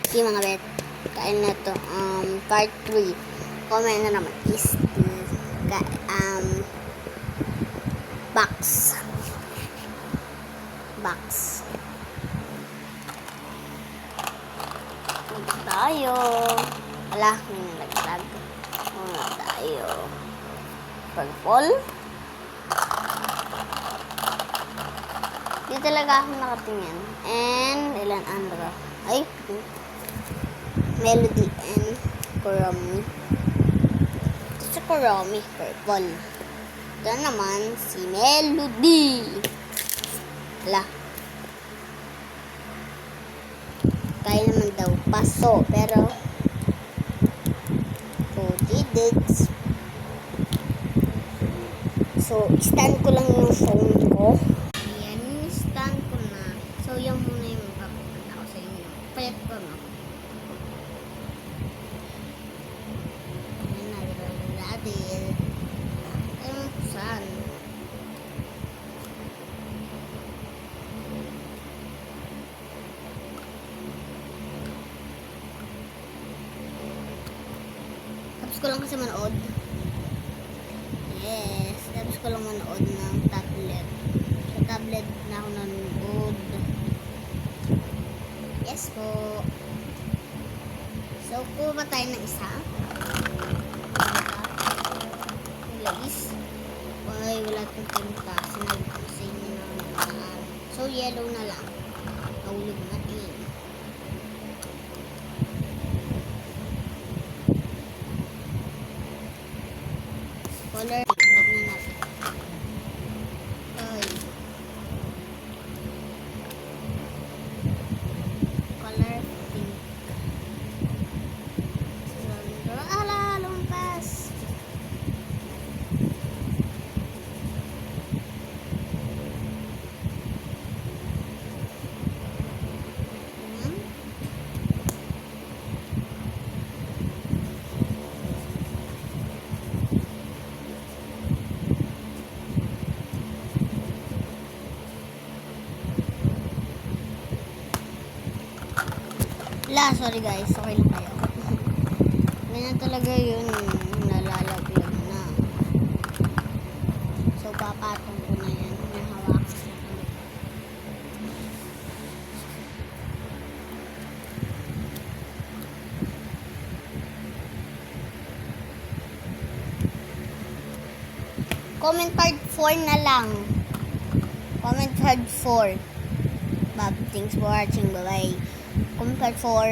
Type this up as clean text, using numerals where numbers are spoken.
Okay mga bet, kain na to. Part 3. Comment na naman is box. Tayo. Wala, may nalaglag. Muna tayo. Purple. Di talaga ako nakatingin. And, ilan andro? Ay, Melody and Kuromi. Ito si Kuromi, purple. Ito naman si Melody. Wala. Kaya naman daw paso, pero 40 digits. So, stand ko lang yung phone ko. Ayan, stand ko na. So, yung muna yung papupunta ko sa inyo. Palit ko, no? Ayan na, natin. Ayun, saan? Tapos ko lang kasi manood. Yes, tapos ko lang manood ng tablet. Sa tablet na ako nanood. Yes po. So, kuha ba tayo ng isa? Lagis. Ay, wala itong tinta. Sinabi ko sa inyo na naman. So, yellow na lang. Nahulog natin. Color. Tignan natin. Ay. Color pink. Ala, lumpas. Sorry guys, okay lang kayo. Ganyan talaga yun, nalalaglag na. So, papatong ko na yan. May hawakan siya. Comment part 4 na lang. Comment part 4. Bob, thanks for watching. Bye-bye. Comment part 4.